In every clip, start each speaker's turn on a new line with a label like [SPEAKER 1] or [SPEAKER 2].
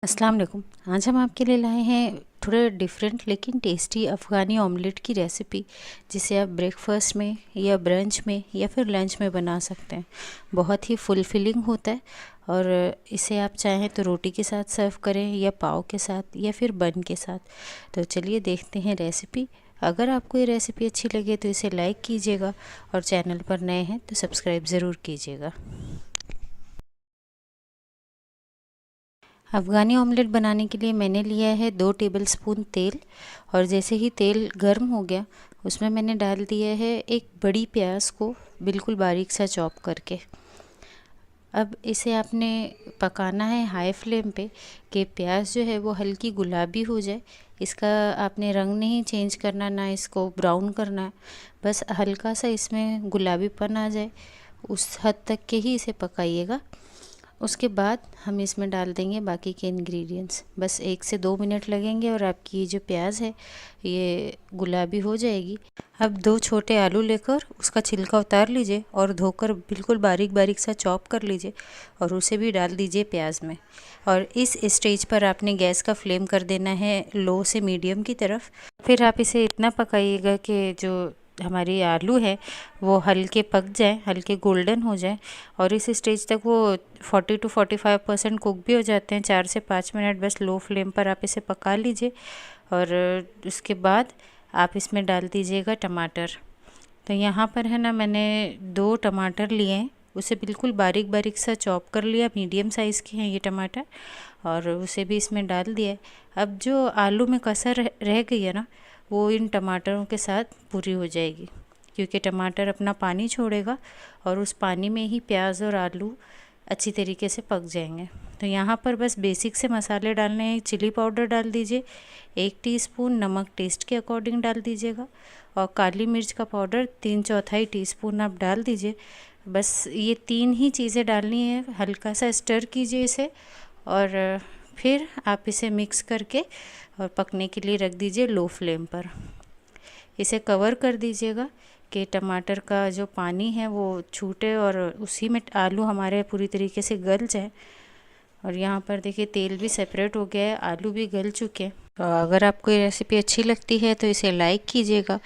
[SPEAKER 1] अस्सलाम वालेकुम। आज हम आपके लिए लाए हैं थोड़ा डिफरेंट लेकिन टेस्टी अफ़गानी ऑमलेट की रेसिपी, जिसे आप ब्रेकफास्ट में या ब्रंच में या फिर लंच में बना सकते हैं। बहुत ही फुलफिलिंग होता है और इसे आप चाहें तो रोटी के साथ सर्व करें या पाव के साथ या फिर बन के साथ। तो चलिए देखते हैं रेसिपी। अगर आपको ये रेसिपी अच्छी लगे तो इसे लाइक कीजिएगा और चैनल पर नए हैं तो सब्सक्राइब ज़रूर कीजिएगा। अफ़गानी ऑमलेट बनाने के लिए मैंने लिया है 2 टेबलस्पून तेल, और जैसे ही तेल गर्म हो गया उसमें मैंने डाल दिया है एक बड़ी प्याज को बिल्कुल बारीक सा चॉप करके। अब इसे आपने पकाना है हाई फ्लेम पे कि प्याज जो है वो हल्की गुलाबी हो जाए। इसका आपने रंग नहीं चेंज करना, ना इसको ब्राउन करना है, बस हल्का सा इसमें गुलाबीपन आ जाए उस हद तक के ही इसे पकाइएगा। उसके बाद हम इसमें डाल देंगे बाकी के इंग्रेडिएंट्स। बस 1 से 2 मिनट लगेंगे और आपकी जो प्याज है ये गुलाबी हो जाएगी। अब 2 छोटे आलू लेकर उसका छिलका उतार लीजिए और धोकर बिल्कुल बारीक बारीक सा चॉप कर लीजिए और उसे भी डाल दीजिए प्याज में। और इस स्टेज पर आपने गैस का फ्लेम कर देना है लो से मीडियम की तरफ। फिर आप इसे इतना पकाइएगा कि जो हमारी आलू है वो हल्के पक जाए, हल्के गोल्डन हो जाए। और इस स्टेज तक वो 40 to 45% कुक भी हो जाते हैं। 4 से 5 मिनट बस लो फ्लेम पर आप इसे पका लीजिए। और उसके बाद आप इसमें डाल दीजिएगा टमाटर। तो यहाँ पर है ना, मैंने 2 टमाटर लिए हैं, उसे बिल्कुल बारीक बारीक सा चॉप कर लिया। मीडियम साइज़ के हैं ये टमाटर, और उसे भी इसमें डाल दिया है। अब जो आलू में कसर रह गई है ना, वो इन टमाटरों के साथ पूरी हो जाएगी, क्योंकि टमाटर अपना पानी छोड़ेगा और उस पानी में ही प्याज और आलू अच्छी तरीके से पक जाएंगे। तो यहाँ पर बस बेसिक से मसाले डालने हैं। चिली पाउडर डाल दीजिए 1 टीस्पून, नमक टेस्ट के अकॉर्डिंग डाल दीजिएगा, और काली मिर्च का पाउडर 3/4 टीस्पून आप डाल दीजिए। बस ये 3 ही चीज़ें डालनी है। हल्का सा स्टर कीजिए इसे, और फिर आप इसे मिक्स करके और पकने के लिए रख दीजिए लो फ्लेम पर। इसे कवर कर दीजिएगा कि टमाटर का जो पानी है वो छूटे और उसी में आलू हमारे पूरी तरीके से गल जाए। और यहाँ पर देखिए तेल भी सेपरेट हो गया है, आलू भी गल चुके हैं। तो अगर आपको ये रेसिपी अच्छी लगती है तो इसे लाइक कीजिएगा।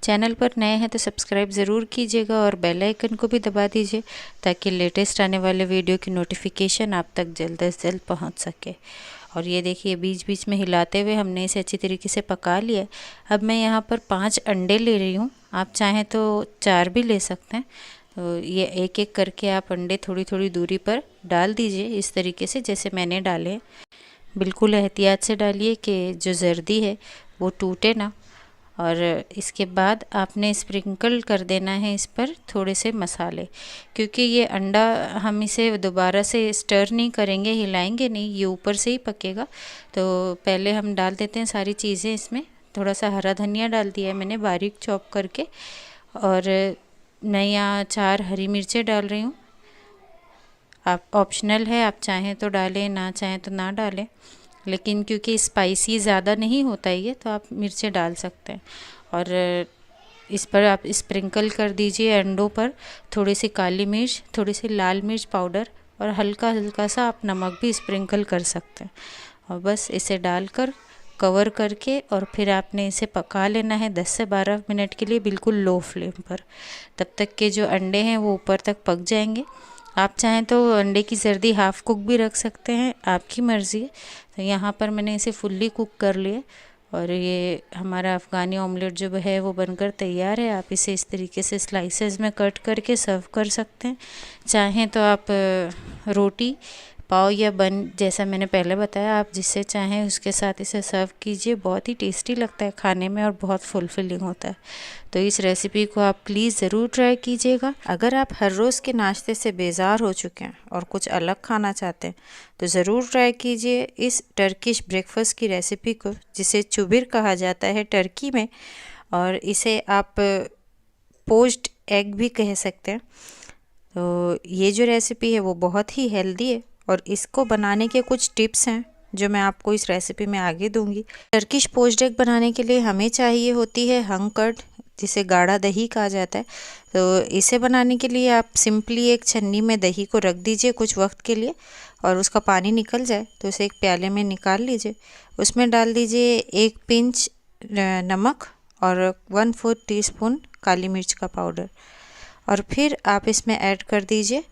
[SPEAKER 1] चैनल पर नए हैं तो सब्सक्राइब ज़रूर कीजिएगा और बेल आइकन को भी दबा दीजिए, ताकि लेटेस्ट आने वाले वीडियो की नोटिफिकेशन आप तक जल्द से जल्द पहुँच सके। और ये देखिए बीच बीच में हिलाते हुए हमने इसे अच्छी तरीके से पका लिया। अब मैं यहाँ पर 5 अंडे ले रही हूँ, आप चाहें तो 4 भी ले सकते हैं। तो ये एक एक करके आप अंडे थोड़ी थोड़ी दूरी पर डाल दीजिए, इस तरीके से जैसे मैंने डाले। बिल्कुल एहतियात से डालिए कि जो जर्दी है वो टूटे ना। और इसके बाद आपने स्प्रिंकल कर देना है इस पर थोड़े से मसाले, क्योंकि ये अंडा हम इसे दोबारा से स्टर नहीं करेंगे, हिलाएंगे नहीं, ये ऊपर से ही पकेगा। तो पहले हम डाल देते हैं सारी चीज़ें इसमें। थोड़ा सा हरा धनिया डाल दिया है मैंने बारीक चॉप करके, और मैं यहाँ 4 हरी मिर्चें डाल रही हूँ। आप ऑप्शनल है, आप चाहें तो डालें, ना चाहें तो ना डालें, लेकिन क्योंकि स्पाइसी ज़्यादा नहीं होता ये तो आप मिर्चें डाल सकते हैं। और इस पर आप स्प्रिंकल कर दीजिए अंडों पर थोड़ी सी काली मिर्च, थोड़ी सी लाल मिर्च पाउडर, और हल्का हल्का सा आप नमक भी स्प्रिंकल कर सकते हैं। और बस इसे डालकर कवर करके और फिर आपने इसे पका लेना है 10 से 12 मिनट के लिए बिल्कुल लो फ्लेम पर। तब तक के जो अंडे हैं वो ऊपर तक पक जाएंगे। आप चाहें तो अंडे की जर्दी हाफ़ कुक भी रख सकते हैं, आपकी मर्ज़ी है। तो यहाँ पर मैंने इसे फुल्ली कुक कर लिया, और ये हमारा अफ़गानी ऑमलेट जो है वो बनकर तैयार है। आप इसे इस तरीके से स्लाइसेस में कट करके सर्व कर सकते हैं। चाहें तो आप रोटी, पाव या बन, जैसा मैंने पहले बताया, आप जिससे चाहें उसके साथ इसे सर्व कीजिए। बहुत ही टेस्टी लगता है खाने में और बहुत फुलफिलिंग होता है। तो इस रेसिपी को आप प्लीज़ ज़रूर ट्राई कीजिएगा। अगर आप हर रोज़ के नाश्ते से बेजार हो चुके हैं और कुछ अलग खाना चाहते हैं तो ज़रूर ट्राई कीजिए इस टर्किश ब्रेकफास्ट की रेसिपी को, जिसे चुबिर कहा जाता है टर्की में, और इसे आप पोच्ड एग भी कह सकते हैं। तो ये जो रेसिपी है वो बहुत ही हेल्दी है, और इसको बनाने के कुछ टिप्स हैं जो मैं आपको इस रेसिपी में आगे दूंगी। टर्किश पोच्ड एग बनाने के लिए हमें चाहिए होती है हंग कर्ड, जिसे गाढ़ा दही कहा जाता है। तो इसे बनाने के लिए आप सिंपली एक छन्नी में दही को रख दीजिए कुछ वक्त के लिए, और उसका पानी निकल जाए तो उसे एक प्याले में निकाल लीजिए। उसमें डाल दीजिए 1 पिंच नमक और 1/4 टीस्पून काली मिर्च का पाउडर, और फिर आप इसमें ऐड कर दीजिए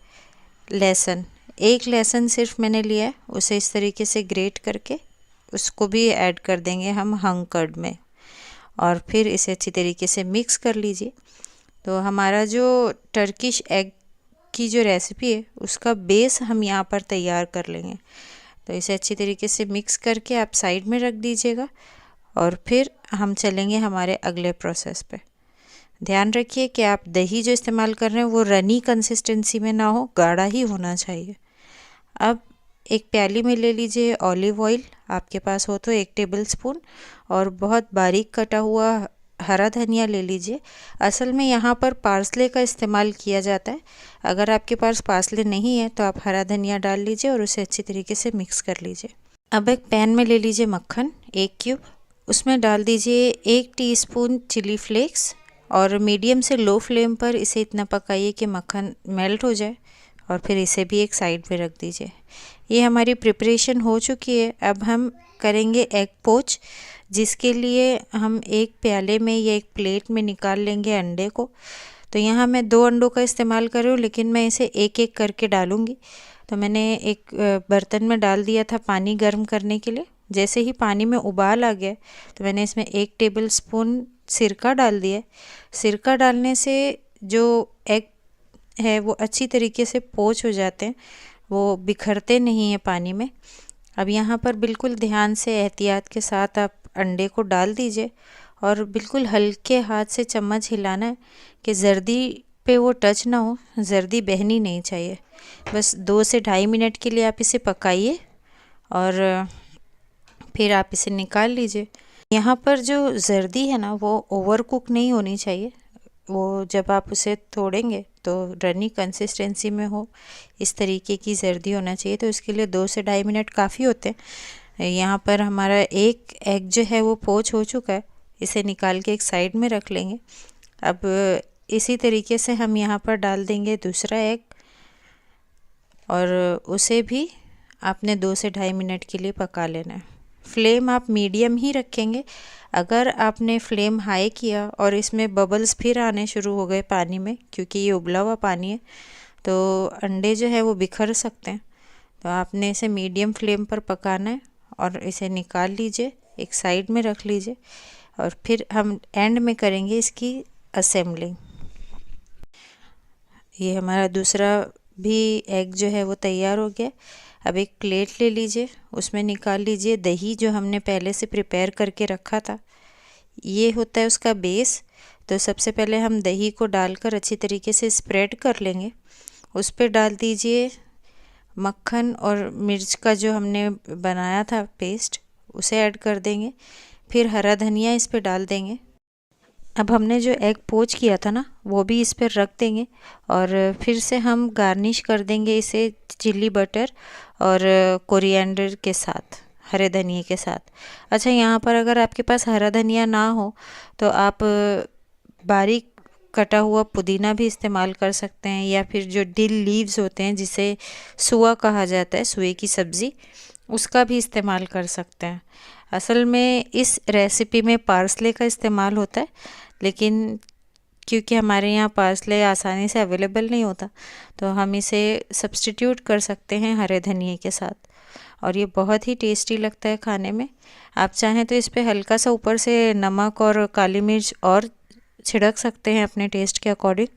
[SPEAKER 1] लहसुन। 1 लहसुन सिर्फ मैंने लिया है, उसे इस तरीके से ग्रेट करके उसको भी ऐड कर देंगे हम हंग कर्ड में, और फिर इसे अच्छी तरीके से मिक्स कर लीजिए। तो हमारा जो टर्किश एग की जो रेसिपी है उसका बेस हम यहाँ पर तैयार कर लेंगे। तो इसे अच्छी तरीके से मिक्स करके आप साइड में रख दीजिएगा, और फिर हम चलेंगे हमारे अगले प्रोसेस पे। ध्यान रखिए कि आप दही जो इस्तेमाल कर रहे हैं वो रनी कंसिस्टेंसी में ना हो, गाढ़ा ही होना चाहिए। अब एक प्याली में ले लीजिए ऑलिव ऑयल, आपके पास हो तो 1 टेबलस्पून, और बहुत बारीक कटा हुआ हरा धनिया ले लीजिए। असल में यहाँ पर पार्सले का इस्तेमाल किया जाता है, अगर आपके पास पार्सले नहीं है तो आप हरा धनिया डाल लीजिए और उसे अच्छी तरीके से मिक्स कर लीजिए। अब एक पैन में ले लीजिए मक्खन 1 क्यूब, उसमें डाल दीजिए 1 टीस्पून चिली फ्लेक्स, और मीडियम से लो फ्लेम पर इसे इतना पकाइए कि मक्खन मेल्ट हो जाए, और फिर इसे भी एक साइड पे रख दीजिए। ये हमारी प्रिपरेशन हो चुकी है। अब हम करेंगे एग पोच, जिसके लिए हम एक प्याले में या एक प्लेट में निकाल लेंगे अंडे को। तो यहाँ मैं 2 अंडों का इस्तेमाल कर रही हूँ, लेकिन मैं इसे एक एक करके डालूँगी। तो मैंने एक बर्तन में डाल दिया था पानी गर्म करने के लिए। जैसे ही पानी में उबाल आ गया तो मैंने इसमें 1 टेबलस्पून सिरका डाल दिया। सिरका डालने से जो एग है वो अच्छी तरीके से पोच हो जाते हैं, वो बिखरते नहीं हैं पानी में। अब यहाँ पर बिल्कुल ध्यान से एहतियात के साथ आप अंडे को डाल दीजिए, और बिल्कुल हल्के हाथ से चम्मच हिलाना है कि जर्दी पे वो टच ना हो, जर्दी बहनी नहीं चाहिए। बस 2 से 2.5 मिनट के लिए आप इसे पकाइए, और फिर आप इसे निकाल लीजिए। यहाँ पर जो जर्दी है ना वो ओवर कुक नहीं होनी चाहिए, वो जब आप उसे तोड़ेंगे तो रनी कंसिस्टेंसी में हो, इस तरीके की जर्दी होना चाहिए। तो इसके लिए 2 से 2.5 मिनट काफ़ी होते हैं। यहाँ पर हमारा एक एग जो है वो पोच हो चुका है, इसे निकाल के एक साइड में रख लेंगे। अब इसी तरीके से हम यहाँ पर डाल देंगे दूसरा एग, और उसे भी आपने 2 से 2.5 मिनट के लिए पका लेना है। फ्लेम आप मीडियम ही रखेंगे। अगर आपने फ्लेम हाई किया और इसमें बबल्स फिर आने शुरू हो गए पानी में, क्योंकि ये उबला हुआ पानी है, तो अंडे जो है वो बिखर सकते हैं। तो आपने इसे मीडियम फ्लेम पर पकाना है, और इसे निकाल लीजिए, एक साइड में रख लीजिए, और फिर हम एंड में करेंगे इसकी असेंबलिंग। ये हमारा दूसरा भी एग जो है वो तैयार हो गया। अब एक प्लेट ले लीजिए, उसमें निकाल लीजिए दही जो हमने पहले से प्रिपेयर करके रखा था। ये होता है उसका बेस। तो सबसे पहले हम दही को डालकर अच्छी तरीके से स्प्रेड कर लेंगे। उस पर डाल दीजिए मक्खन और मिर्च का जो हमने बनाया था पेस्ट, उसे ऐड कर देंगे। फिर हरा धनिया इस पर डाल देंगे। अब हमने जो एग पोच किया था ना वो भी इस पर रख देंगे, और फिर से हम गार्निश कर देंगे इसे चिली बटर और कोरिएंडर के साथ, हरे धनिए के साथ। अच्छा, यहाँ पर अगर आपके पास हरा धनिया ना हो तो आप बारीक कटा हुआ पुदीना भी इस्तेमाल कर सकते हैं, या फिर जो डिल लीव्स होते हैं जिसे सुआ कहा जाता है, सुए की सब्ज़ी, उसका भी इस्तेमाल कर सकते हैं। असल में इस रेसिपी में पार्सले का इस्तेमाल होता है, लेकिन क्योंकि हमारे यहाँ पार्सले आसानी से अवेलेबल नहीं होता तो हम इसे सब्स्टिट्यूट कर सकते हैं हरे धनिए के साथ, और ये बहुत ही टेस्टी लगता है खाने में। आप चाहें तो इस पर हल्का सा ऊपर से नमक और काली मिर्च और छिड़क सकते हैं अपने टेस्ट के अकॉर्डिंग,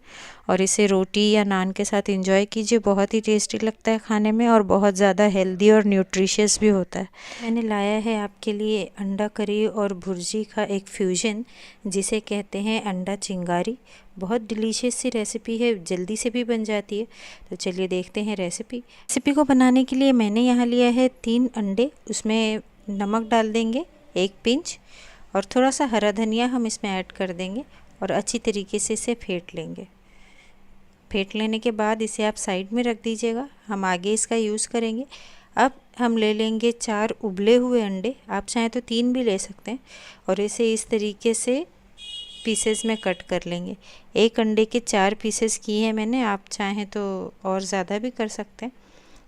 [SPEAKER 1] और इसे रोटी या नान के साथ एंजॉय कीजिए। बहुत ही टेस्टी लगता है खाने में, और बहुत ज़्यादा हेल्दी और न्यूट्रिशियस भी होता है। मैंने लाया है आपके लिए अंडा करी और भुर्जी का एक फ्यूजन, जिसे कहते हैं अंडा चिंगारी। बहुत डिलीशियस सी रेसिपी है, जल्दी से भी बन जाती है। तो चलिए देखते हैं रेसिपी को बनाने के लिए मैंने यहाँ लिया है 3 अंडे। उसमें नमक डाल देंगे 1 पिंच, और थोड़ा सा हरा धनिया हम इसमें ऐड कर देंगे, और अच्छी तरीके से इसे फेंट लेंगे। फेंट लेने के बाद इसे आप साइड में रख दीजिएगा, हम आगे इसका यूज़ करेंगे। अब हम ले लेंगे 4 उबले हुए अंडे, आप चाहें तो 3 भी ले सकते हैं, और इसे इस तरीके से
[SPEAKER 2] पीसेस में कट कर लेंगे। एक अंडे के 4 पीसेस किए हैं मैंने, आप चाहें तो और ज़्यादा भी कर सकते हैं।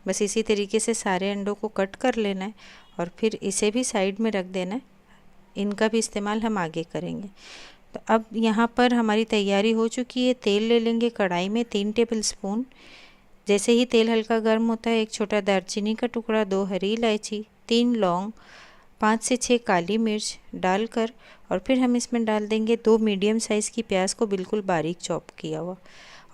[SPEAKER 2] बस इसी तरीके से सारे अंडों को कट कर लेना है और फिर इसे भी साइड में रख देना है। इनका भी इस्तेमाल हम आगे करेंगे। तो अब यहाँ पर हमारी तैयारी हो चुकी है। तेल ले लेंगे कढ़ाई में 3 टेबल स्पून। जैसे ही तेल हल्का गर्म होता है, एक छोटा दालचीनी का टुकड़ा, 2 हरी इलायची, 3 लौंग, 5 से 6 काली मिर्च डालकर और फिर हम इसमें डाल देंगे 2 मीडियम साइज़ की प्याज को बिल्कुल बारीक चॉप किया हुआ।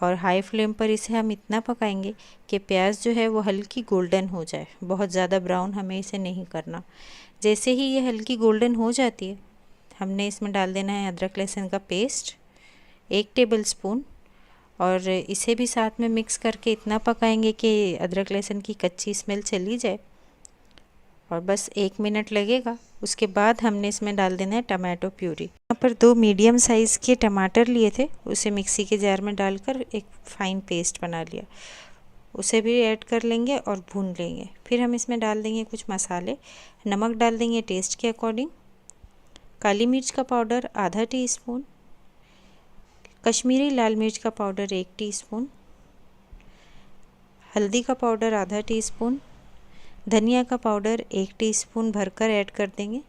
[SPEAKER 2] और हाई फ्लेम पर इसे हम इतना पकाएंगे कि प्याज जो है वो हल्की गोल्डन हो जाए। बहुत ज़्यादा ब्राउन हमें इसे नहीं करना। जैसे ही ये हल्की गोल्डन हो जाती है, हमने इसमें डाल देना है अदरक लहसुन का पेस्ट 1 टेबल स्पून और इसे भी साथ में मिक्स करके इतना पकाएंगे कि अदरक लहसुन की कच्ची स्मेल चली जाए और बस 1 मिनट लगेगा। उसके बाद हमने इसमें डाल देना है टमाटो प्यूरी। यहाँ पर 2 मीडियम साइज़ के टमाटर लिए थे, उसे मिक्सी के जार में डालकर एक फ़ाइन पेस्ट बना लिया। उसे भी ऐड कर लेंगे और भून लेंगे। फिर हम इसमें डाल देंगे कुछ मसाले। नमक डाल देंगे टेस्ट के अकॉर्डिंग, काली मिर्च का पाउडर आधा टीस्पून, कश्मीरी लाल मिर्च का पाउडर 1 टीस्पून, हल्दी का पाउडर आधा टीस्पून, धनिया का पाउडर 1 टीस्पून भरकर ऐड कर देंगे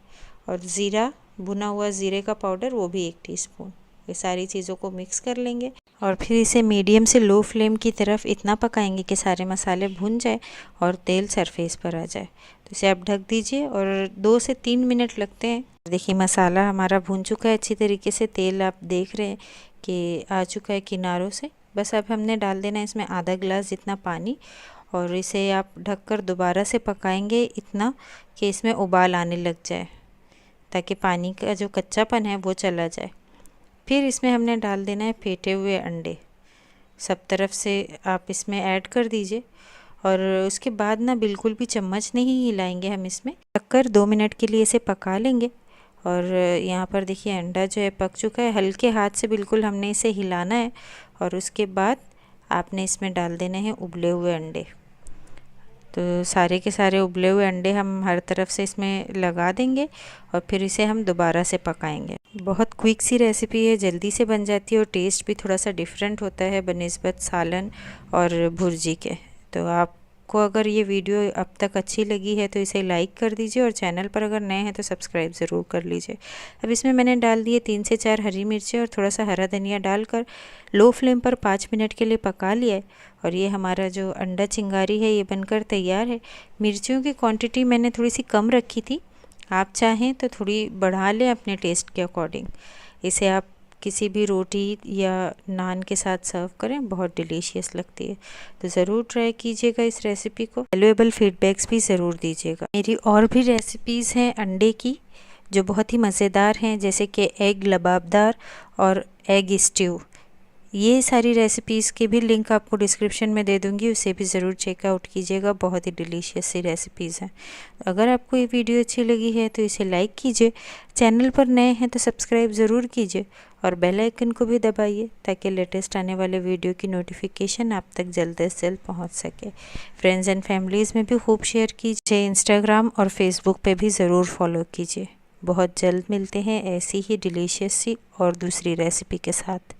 [SPEAKER 2] और ज़ीरा, भुना हुआ ज़ीरे का पाउडर वो भी 1 टीस्पून। ये सारी चीज़ों को मिक्स कर लेंगे और फिर इसे मीडियम से लो फ्लेम की तरफ इतना पकाएंगे कि सारे मसाले भुन जाए और तेल सरफेस पर आ जाए। तो इसे आप ढक दीजिए और 2 से 3 मिनट लगते हैं। देखिए मसाला हमारा भुन चुका है अच्छी तरीके से, तेल आप देख रहे हैं कि आ चुका है किनारों से। बस अब हमने डाल देना है इसमें आधा गिलास जितना पानी और इसे आप ढककर दोबारा से पकाएंगे इतना कि इसमें उबाल आने लग जाए, ताकि पानी का जो कच्चापन है वो चला जाए। फिर इसमें हमने डाल देना है फेंटे हुए अंडे। सब तरफ से आप इसमें ऐड कर दीजिए और उसके बाद ना बिल्कुल भी चम्मच नहीं हिलाएंगे, हम इसमें ढककर 2 मिनट के लिए इसे पका लेंगे। और यहाँ पर देखिए अंडा जो है पक चुका है। हल्के हाथ से बिल्कुल हमने इसे हिलाना है और उसके बाद आपने इसमें डाल देने हैं उबले हुए अंडे। तो सारे के सारे उबले हुए अंडे हम हर तरफ से इसमें लगा देंगे और फिर इसे हम दोबारा से पकाएंगे। बहुत क्विक सी रेसिपी है, जल्दी से बन जाती है और टेस्ट भी थोड़ा सा डिफरेंट होता है बनिस्बत सालन और भुर्जी के। तो आपको अगर ये वीडियो अब तक अच्छी लगी है तो इसे लाइक कर दीजिए और चैनल पर अगर नए हैं तो सब्सक्राइब ज़रूर कर लीजिए। अब इसमें मैंने डाल दिए 3 से 4 हरी मिर्चें और थोड़ा सा हरा धनिया डालकर लो फ्लेम पर 5 मिनट के लिए पका लिया है और ये हमारा जो अंडा चिंगारी है ये बनकर तैयार है। मिर्चियों की क्वांटिटी मैंने थोड़ी सी कम रखी थी, आप चाहें तो थोड़ी बढ़ा लें अपने टेस्ट के अकॉर्डिंग। इसे आप किसी भी रोटी या नान के साथ सर्व करें, बहुत डिलीशियस लगती है। तो ज़रूर ट्राई कीजिएगा इस रेसिपी को। वैल्यूएबल फीडबैक्स भी ज़रूर दीजिएगा। मेरी और भी रेसिपीज़ हैं अंडे की जो बहुत ही मज़ेदार हैं, जैसे कि एग लबाबदार और एग स्ट्यू। ये सारी रेसिपीज़ के भी लिंक आपको डिस्क्रिप्शन में दे दूँगी, उसे भी ज़रूर चेकआउट कीजिएगा। बहुत ही डिलीशियस सी रेसिपीज़ हैं। अगर आपको ये वीडियो अच्छी लगी है तो इसे लाइक कीजिए, चैनल पर नए हैं तो सब्सक्राइब ज़रूर कीजिए और बेल आइकन को भी दबाइए ताकि लेटेस्ट आने वाले वीडियो की नोटिफिकेशन आप तक जल्द से जल्द पहुँच सके। फ्रेंड्स एंड फैमिलीज़ में भी खूब शेयर कीजिए, इंस्टाग्राम और फेसबुक पर भी ज़रूर फॉलो कीजिए। बहुत जल्द मिलते हैं ऐसी ही डिलीशियस सी और दूसरी रेसिपी के साथ।